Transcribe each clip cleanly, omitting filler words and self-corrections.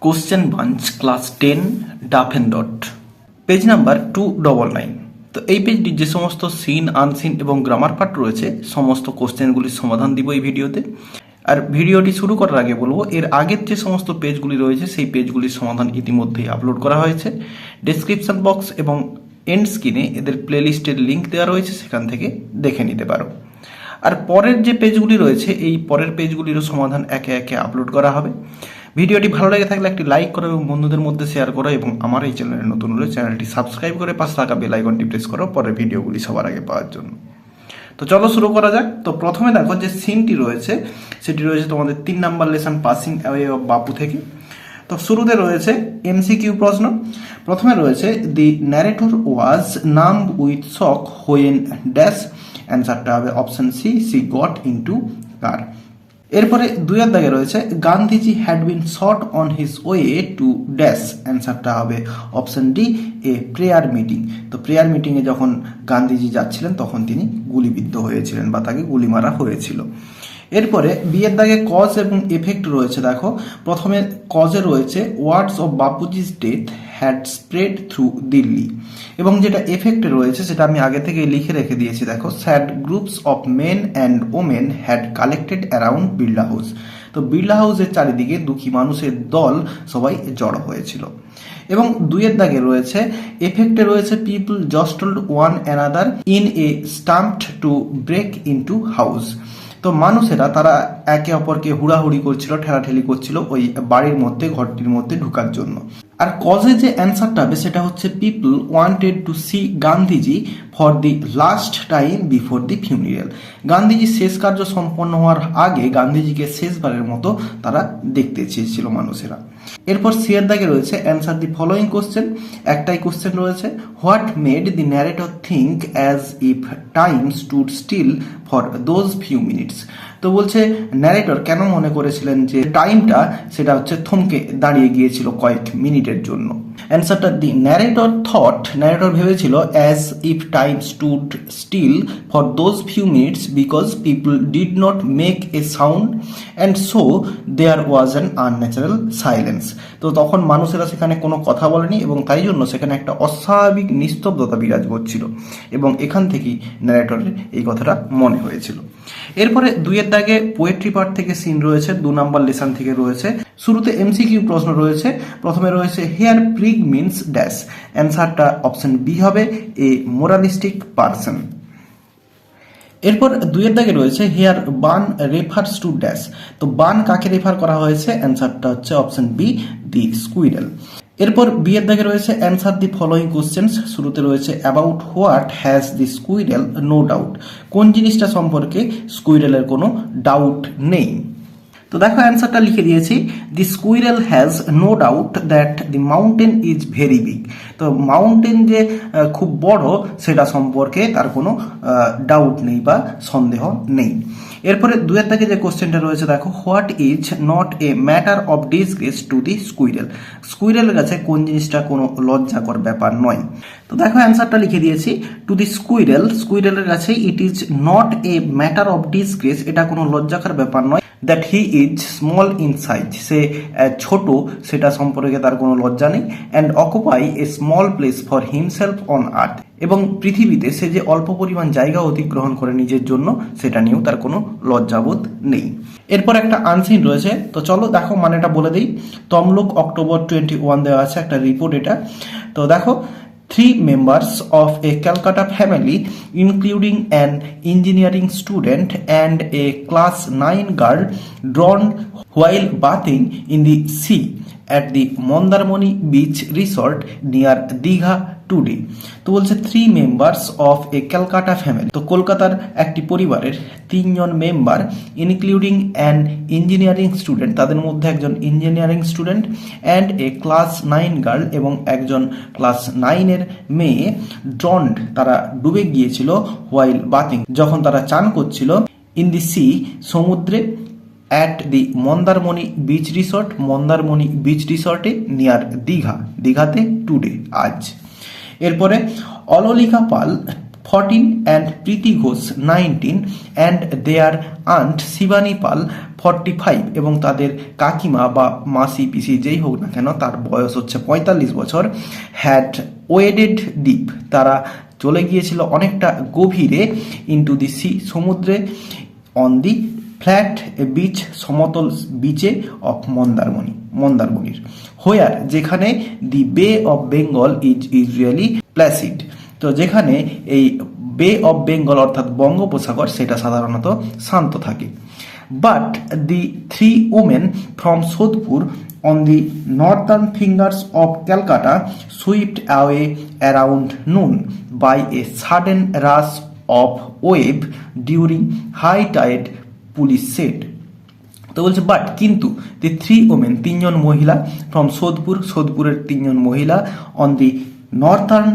Question bank class 10 Duff and dot, page number 299। তো এই পেজটি যে সমস্ত সিন, আনসিন এবং গ্রামার পার্ট রয়েছে সমস্ত কোশ্চেনগুলির সমাধান দিব এই ভিডিওতে। আর ভিডিওটি শুরু করার আগে বলবো, এর আগের যে সমস্ত পেজগুলি রয়েছে সেই পেজগুলির সমাধান ইতিমধ্যেই আপলোড করা হয়েছে। ডেসক্রিপশন বক্স এবং এন্ড স্ক্রিনে এদের প্লেলিস্টের লিঙ্ক দেওয়া রয়েছে, সেখান থেকে দেখে নিতে পারো। আর পরের যে পেজগুলি রয়েছে এই পরের পেজগুলিরও সমাধান একে একে আপলোড করা হবে। ভিডিওটি ভালো লেগে থাকলে একটি লাইক করো এবং বন্ধুদের মধ্যে শেয়ার করো, এবং আমার এই চ্যানেলে নতুন হলে চ্যানেলটি সাবস্ক্রাইব করে পাশে থাকা বেল আইকনটি প্রেস করো পরের ভিডিওগুলি সবার আগে পাওয়ার জন্য। তো চলো শুরু করা যাক। তো প্রথমে দেখো যে সিনটি রয়েছে সেটি রয়েছে তোমাদের 3 number lesson passing away of Bapu থেকে। তো শুরুতে রয়েছে এমসিকিউ প্রশ্ন। প্রথমে রয়েছে the narrator was numb with shock when dash, অ্যান্সারটা হবে option C, C got into car. এরপরে 2 দাগে রয়েছে Gandhiji had been shot on his way to dash, অ্যান্সারটা হবে option D, a prayer meeting. তো প্রেয়ার মিটিংয়ে যখন গান্ধীজি যাচ্ছিলেন তখন তিনি গুলিবিদ্ধ হয়েছিলেন বা তাকে গুলি মারা হয়েছিল। এরপরে বিয়ের দাগে কজ এবং এফেক্ট রয়েছে। দেখো প্রথমে কজে রয়েছে words of Bapuji's death had spread through Delhi, এবং যেটা এফেক্টে রয়েছে সেটা আমি আগে থেকে লিখে রেখে দিয়েছি। দেখো sad groups of men and women had collected around Birla house. তো বিড়লা হাউসের চারিদিকে দুঃখী মানুষের দল সবাই জড়ো হয়েছিল। এবং 2 দাগে রয়েছে এফেক্টে রয়েছে people jostled one another in a stampede to break into house. তো মানুষেরা তারা একে অপরকে হুড়াহুড়ি করছিল, ঠেলাঠেলি করছিল ওই বাড়ির মধ্যে, ঘরটির মধ্যে ঢুকার জন্য। আর কজে যে অ্যান্সারটা হবে সেটা হচ্ছে people wanted to see Gandhiji for the last time before the funeral. গান্ধীজির শেষ কার্য সম্পন্ন হওয়ার আগে গান্ধীজিকে শেষবারের মতো তারা দেখতে চেয়েছিল মানুষেরা। এরপর সিয়ের দাগে রয়েছে অ্যান্সার দি ফলোয়িং কোশ্চেন। একটাই কোশ্চেন রয়েছে, what made the narrator think as if time stood still for those few minutes. তো বলছে ন্যারেটর কেন মনে করেছিলেন যে টাইমটা সেটা হচ্ছে থমকে দাঁড়িয়ে গিয়েছিল কয়েক মিনিটের জন্য। অ্যান্সারটা দি ন্যারেটর থট, ন্যারেটর ভেবেছিল as if time stood still for those few minutes because people did not make a sound and so there was an unnatural silence. তো তখন মানুষেরা সেখানে কোনো কথা বলেনি এবং তাই জন্য সেখানে একটা অস্বাভাবিক নিস্তব্ধতা বিরাজ করছিল, এবং এখান থেকেই ন্যারেটরের এই কথাটা মনে হয়েছিল। এরপরে 2 দাগে পোয়েট্রি পার্ট থেকে সিন রয়েছে, 2 নাম্বার লেসন থেকে রয়েছে। শুরুতে এমসিকিউ প্রশ্ন রয়েছে। প্রথমে রয়েছে হেয়ার প্রিগ মিনস ড্যাশ, অ্যান্সারটা অপশন বি হবে, এ মোরালিস্টিক পারসন। এরপর 2 দাগে রয়েছে here bun refers to dash. তো বান কাকে রেফার করা হয়েছে, অ্যান্সারটা হচ্ছে অপশন বি, দি স্কুইরেল। এরপর বিয়ের দাগে রয়েছে অ্যান্সার দি ফলোয়িং কোশ্চেন্স। শুরুতে রয়েছে about what has the squirrel no doubt, কোন জিনিসটা সম্পর্কে স্কুইরেলের কোনো ডাউট নেই। তো দেখো অ্যান্সারটা লিখে দিয়েছি, the squirrel has no doubt that the mountain is very big. তো মাউন্টেন যে খুব বড় সেটা সম্পর্কে তার কোনো ডাউট নেই বা সন্দেহ নেই। এরপরে 2 দাগে যে কোশ্চেনটা রয়েছে দেখো, what is not a matter of disgrace to the squirrel, স্কুইরেলের কাছে কোন জিনিসটা কোনো লজ্জাকর ব্যাপার নয়। তো দেখো অ্যান্সারটা লিখে দিয়েছি, টু দি স্কুইরেল, স্কুইরেলের কাছে it is not a matter of disgrace, এটা কোনো লজ্জাকর ব্যাপার নয়, that he is small in size, সে ছোট সেটা সম্পর্কে তার কোনো লজ্জা নেই, and occupy a small place for himself on earth, এবং পৃথিবীতে সে যে অল্প পরিমাণ জায়গা অতিগ্রহণ করে নিজের জন্য সেটা নিয়েও তার কোনো লজ্জাবোধ নেই। এরপর একটা আনসিন রয়েছে। তো চলো দেখো মানেটা বলে দিই। তমলুক October 21 দেওয়া আছে একটা রিপোর্ট এটা। তো দেখো 3 members of a Calcutta family, including an engineering student and a class 9 girl, drowned while bathing in the sea at the Mondarmoni Beach Resort near Digha today. তো বলছে 3 members of a Calcutta family, তো কলকাতার একটি পরিবারের 3 জন member, including an engineering student, তাদের মধ্যে একজন engineering student, and a class 9 girl, এবং একজন ক্লাস 9-এর মেয়ে, ড্রন্ড তারা ডুবে গিয়েছিল, হোয়াইল বাথিং যখন তারা চান করছিল, ইন দি সি সমুদ্রে, at the Mandarmani beach resort, Mandarmani beach রিসর্টে, নিয়ার দীঘা, দীঘাতে টুডে আজ। এরপরে অললিকা পাল 14 and Preeti Ghosh 19 and their aunt Shivani Pal 45 এবং তাদের কাকিমা বা মাসি পিসি যেই হোক না কেন তার বয়স হচ্ছে 45 বছর, হ্যাড ওয়েডেড ডিপ, তারা চলে গিয়েছিল অনেকটা গভীরে, ইনটু দি সি, সমুদ্রে, অন দি ফ্ল্যাট বিচ, সমতল বিচে, অফ মন্দারমণির, হোয়ার, যেখানে দি বে of Bengal is usually placid, তো যেখানে এই বে অফ বেঙ্গল অর্থাৎ বঙ্গোপসাগর সেটা সাধারণত শান্ত থাকে। But the three women from Sodepur on the northern fingers of Calcutta swept away around noon by a sudden rush of wave during high tide, police said. তো বলছে বাট কিন্তু দি থ্রি ওমেন, তিনজন মহিলা, ফ্রম সোদপুরের তিনজন মহিলা, on the northern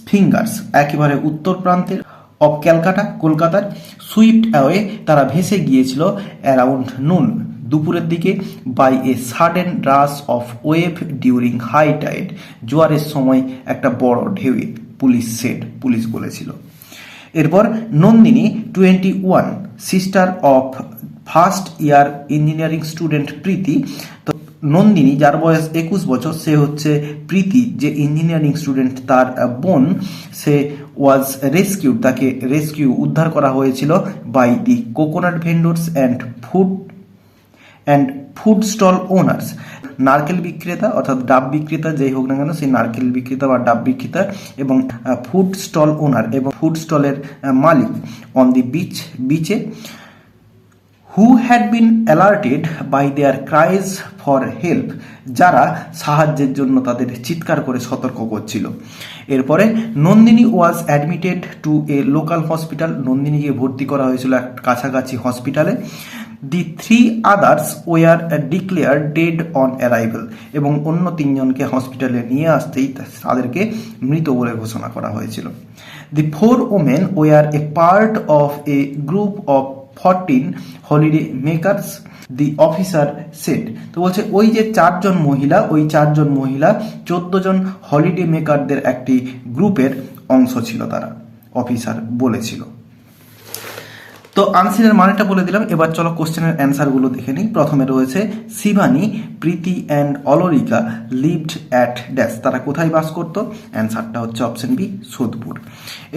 fingers, একেবারে উত্তর প্রান্তের, অফ ক্যালকাটা, কলকাতার, সুইফট অ্যাওয়ে, তারা ভেসে গিয়েছিল, অ্যারাউন্ড নুন, দুপুরের দিকে, by a sudden rush of wave during high tide, জোয়ারের সময় একটা বড় ঢেউয়ে, পুলিশ বলেছিল। এরপর Nandini 21, sister of first year engineering student Preeti, তো নন্দিনী যার বয়স 21 বছর, সে হচ্ছে প্রীতি যে ইঞ্জিনিয়ারিং স্টুডেন্ট তার বোন, সে ওয়াজ রেস্কিউড, তাকে উদ্ধার করা হয়েছিল, by the coconut vendors and food stall owners, নারকেল বিক্রেতা অর্থাৎ ডাব বিক্রেতা যেই হোক না কেন, সেই নারকেল বিক্রেতা বা ডাব বিক্রেতা এবং ফুড স্টল ওনার এবং ফুড স্টলের মালিক, অন দি বিচে, who had been alerted by their cries for help, যারা সাহায্যের জন্য তাদের চিৎকার করে সতর্ক করছিল। এরপরে Nandini was admitted to a local hospital, নন্দিনীকে ভর্তি করা হয়েছিল এক কাছাকাছি হসপিটালে। The three others were declared dead on arrival, এবং অন্য তিনজনকে হসপিটালে নিয়ে আসতেই তাদেরকে মৃত বলে ঘোষণা করা হয়েছিল। The four women were a part of a group of 14 holiday makers, the officer said, তো বলছে ওই যে চারজন মহিলা, ওই চারজন মহিলা 14 জন হলিডে মেকারদের একটি গ্রুপের অংশ ছিল, তারা অফিসার বলেছিল। তো আনসারের মানেটা বলে দিলাম, এবার চলো কোশ্চেনের অ্যান্সারগুলো দেখে নিই। প্রথমে রয়েছে শিবানী, প্রীতি অ্যান্ড অলরিকা লিভড অ্যাট ড্যাশ, তারা কোথায় বাস করতো? অ্যান্সারটা হচ্ছে অপশন বি, সোদপুর।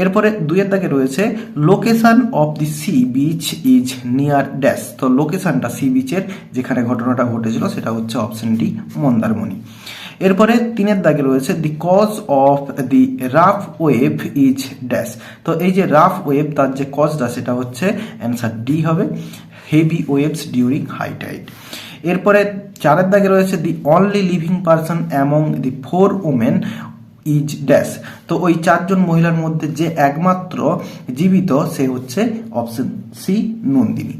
এরপরে দুইয়ের দাগে রয়েছে location of the sea beach is near dash, তো লোকেশনটা সি বিচের যেখানে ঘটনাটা ঘটেছিল সেটা হচ্ছে অপশন ডি, মন্দারমণি। এরপরে তিনের দাগে রয়েছে the cause of the rough wave is dash, তো এই যে রাফ ওয়েভ তার যে কজটা সেটা হচ্ছে অ্যান্সার ডি হবে, heavy waves during high tide. এরপরে চারের দাগে রয়েছে the only living person among the four women is dash, তো ওই চারজন মহিলার মধ্যে যে একমাত্র জীবিত সে হচ্ছে অপশন সি, নন্দিনী।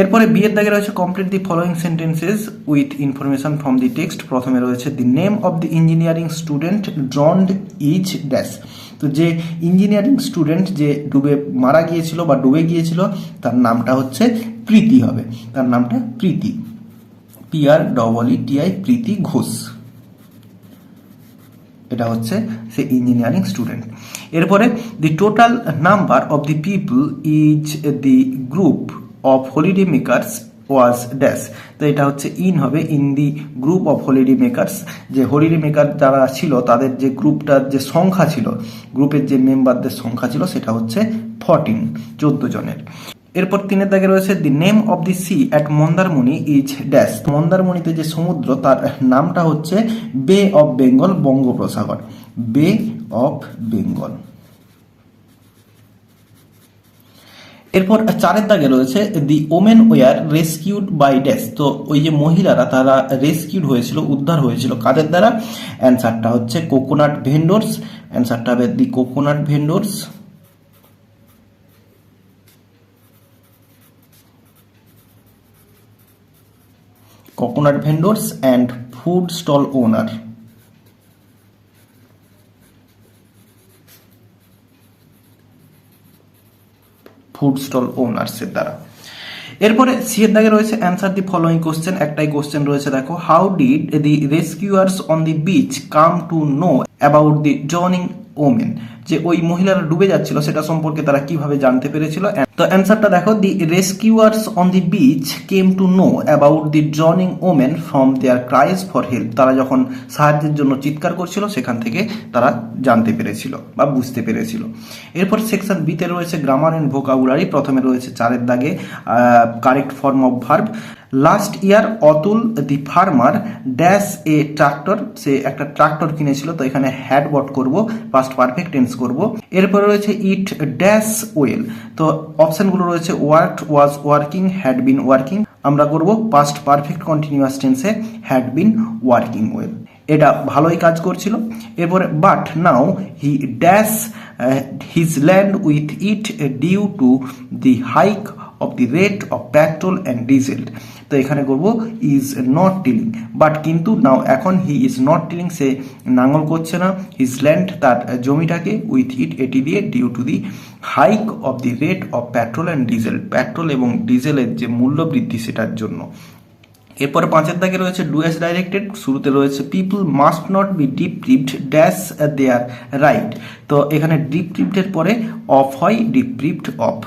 এরপরে বিয়ের দাগে রয়েছে complete the following sentences with information from the text. প্রথমে রয়েছে the name of the engineering student drowned is dash, তো যে ইঞ্জিনিয়ারিং স্টুডেন্ট যে মারা গিয়েছিল বা ডুবে গিয়েছিল তার নামটা হচ্ছে প্রীতি হবে, তার নামটা প্রীতি, PREETI, প্রীতি ঘোষ, এটা হচ্ছে সে ইঞ্জিনিয়ারিং স্টুডেন্ট। এরপরে দি total number of the people is the group of holiday makers was dash, তো এটা হচ্ছে ইন হবে, in the group of holiday makers, যে হলিডে মেকার যারা ছিল তাদের যে গ্রুপটার যে সংখ্যা ছিল, গ্রুপের যে মেম্বারদের সংখ্যা ছিল সেটা হচ্ছে 14 জনের। এরপর তিনের দাগে রয়েছে the name of the sea at Mandarmani is dash, মন্দারমণিতে যে সমুদ্র তার নামটা হচ্ছে বে অফ বেঙ্গল, বঙ্গোপসাগর, বে অফ বেঙ্গল। এরপর চারের দাগে রয়েছে the women were rescued by dash, তো ওই যে মহিলারা তারা রেস্কিউড হয়েছিল, উদ্ধার হয়েছিল কাদের দ্বারা? অ্যান্সারটা হচ্ছে কোকোনাট ভেন্ডর্স, অ্যান্সারটা হবে the coconut vendors. Coconut vendors and food stall owner. Food stall ওনার্সের দ্বারা। এরপরে সি এর দাগে রয়েছে অ্যান্সার দি ফলোইং কোশ্চেন, একটাই কোশ্চেন রয়েছে দেখো, how did the rescuers on the beach come to know about the drowning women, যে ওই মহিলারা ডুবে যাচ্ছিল সেটা সম্পর্কে তারা কিভাবে জানতে পেরেছিল। তো অ্যান্সারটা দেখো, the rescuers on the beach came to know about the drowning women from their cries for help. তারা যখন সাহায্যের জন্য চিৎকার করছিল সেখান থেকে তারা জানতে পেরেছিল বা বুঝতে পেরেছিল। এরপর সেকশন বিতে রয়েছে গ্রামার অ্যান্ড ভোকাবুলারি। প্রথমে রয়েছে 4-এর দাগে correct form of verb. Last year Atul the farmer dash a tractor, সে একটা ট্রাক্টর কিনেছিল, তো এখানে হ্যাড বট করব, পাস্ট পারফেক্ট টেন্স করব। এরপরে রয়েছে ইট ড্যাশ ওয়েল, তো অপশনগুলো রয়েছে worked, was working, had been working. আমরা করব পাস্ট পারফেক্ট কন্টিনিউয়াস টেন্সে হ্যাড বিন ওয়ার্কিং ওয়েল, এটা ভালোই কাজ করছিল। এরপরে but now he dash his land with it due to the hike of the rate of petrol and diesel, তো এখানে করব ইজ নট টিলিং। বাট কিন্তু নাও এখন হি ইজ নট টিলিং, সে নাঙল করছে না। হিজ ল্যান্ড, তার জমিটাকে, উইথ ইট, এটি দিয়ে, due to the hike of the rate of petrol and diesel, petrol এবং ডিজেলের যে মূল্য বৃদ্ধি সেটার জন্য। এরপরে 5-এর দাগে রয়েছে ডু অ্যাজ ডাইরেক্টেড। শুরুতে রয়েছে people must not be deprived dash their right, তো এখানে ডিপ্রিভডের পরে অফ হয়, ডিপ্রিভড অফ।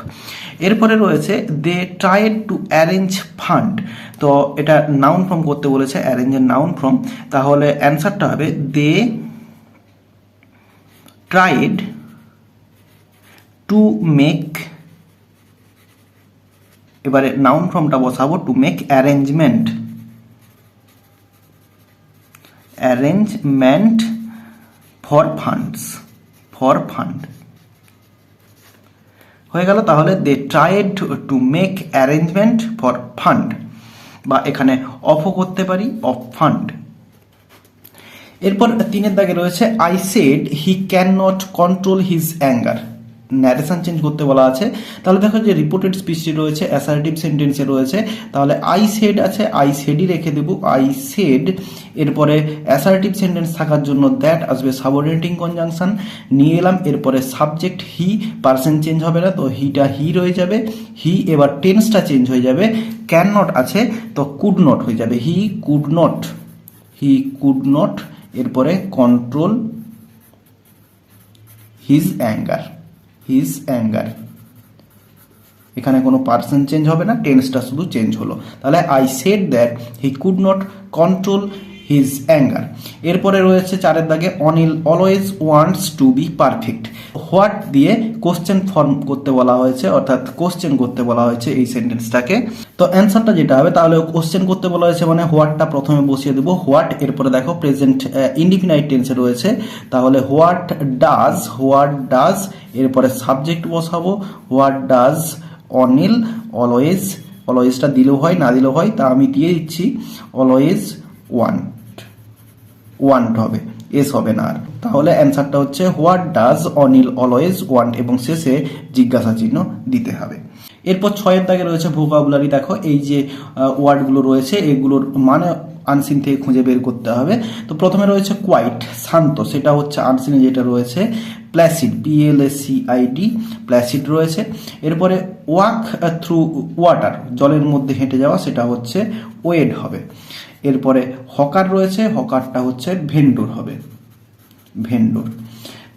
এরপরে রয়েছে they tried to arrange fund, তো এটা নাউন ফর্ম করতে বলেছে, অ্যারেঞ্জের নাউন ফর্ম, তাহলে অ্যান্সারটা হবে দে ট্রাইড টু মেক, এবারে নাউন ফর্মটা বসাবো, to make arrangement, arrangement for funds, for fund হয়ে গেল। তাহলে they tried to make arrangement for fund, বা এখানে অফও করতে পারি, অফ ফান্ড। এরপর 3-এর দাগে রয়েছে I said he can not control his anger, narration change করতে বলা আছে। তাহলে দেখো যে রিপোর্টেড স্পিচটি রয়েছে, অ্যাসার্টিভ সেন্টেন্সে রয়েছে, তাহলে আই সেড আছে, আই সেডই রেখে দেবো, আই সেড। এরপরে অ্যাসার্টিভ সেন্টেন্স থাকার জন্য দ্যাট আসবে, সাবঅর্ডিনেটিং কনজাংশন নিয়ে এলাম। এরপরে সাবজেক্ট হি, পার্সন চেঞ্জ হবে না, তো হিটা হি রয়ে যাবে, হি। এবার টেন্সটা চেঞ্জ হয়ে যাবে, ক্যান নট আছে তো কুড নট হয়ে যাবে, he could not, he could not. এরপরে control his anger, his anger, এখানে কোনো পার্সন চেঞ্জ হবে না, টেন্সটা শুধু চেঞ্জ হলো। তাহলে I said that he could not control his anger. এরপরে রয়েছে 4-এর দাগে Anil always wants to be perfect. What দিয়ে কোশ্চেন ফর্ম করতে বলা হয়েছে, অর্থাৎ কোশ্চেন করতে বলা হয়েছে এই সেন্টেন্সটাকে। তো অ্যান্সারটা যেটা হবে, তাহলে কোশ্চেন করতে বলা হয়েছে মানে হোয়াটটা প্রথমে বসিয়ে দেবো, হোয়াট। এরপরে দেখো প্রেজেন্ট ইনডিফিনাইট টেন্সে রয়েছে, তাহলে হোয়াট ডাজ, হোয়াট ডাজ। এরপরে সাবজেক্ট বসাবো, হোয়াট ডাজ অনিল অলওয়েজ, অলওয়েজটা দিলেও হয় না দিলেও হয়, তা আমি দিয়ে দিচ্ছি, অলওয়েজ ওয়ান্ট হবে, এস হবে না আর। তাহলে অ্যান্সারটা হচ্ছে what does Anil always want, এবং শেষে জিজ্ঞাসা চিহ্ন দিতে হবে। এরপর 6-এর দাগে রয়েছে ভোকাবুলারি। দেখো এই যে ওয়ার্ডগুলো রয়েছে এগুলোর মানে আনসিন থেকে খুঁজে বের করতে হবে। তো প্রথমে রয়েছে কোয়াইট, শান্ত, সেটা হচ্ছে আনসিনে যেটা রয়েছে। প্ল্যাসিড, PLACID, প্ল্যাসিড রয়েছে। এরপরে ওয়াক থ্রু ওয়াটার, জলের মধ্যে হেঁটে যাওয়া, সেটা হচ্ছে ওয়েড হবে। এরপরে হকার রয়েছে, হকারটা হচ্ছে ভেন্ডর হবে, ভেন্ডর।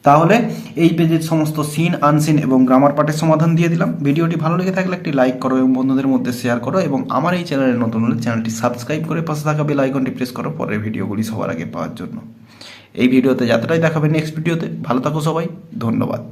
তাহলে এই পেজের সমস্ত সিন, আনসিন এবং গ্রামার পার্টের সমাধান দিয়ে দিলাম। ভিডিওটি ভালো লেগে থাকলে একটি লাইক করো এবং বন্ধুদের মধ্যে শেয়ার করো, এবং আমার এই চ্যানেলে নতুন হলে চ্যানেলটি সাবস্ক্রাইব করে পাশে থাকা বেল আইকনটি প্রেস করো পরের ভিডিওগুলি সবার আগে পাওয়ার জন্য। এই ভিডিওতে যতটাই দেখাবে নেক্সট ভিডিওতে। ভালো থাকো সবাই, ধন্যবাদ।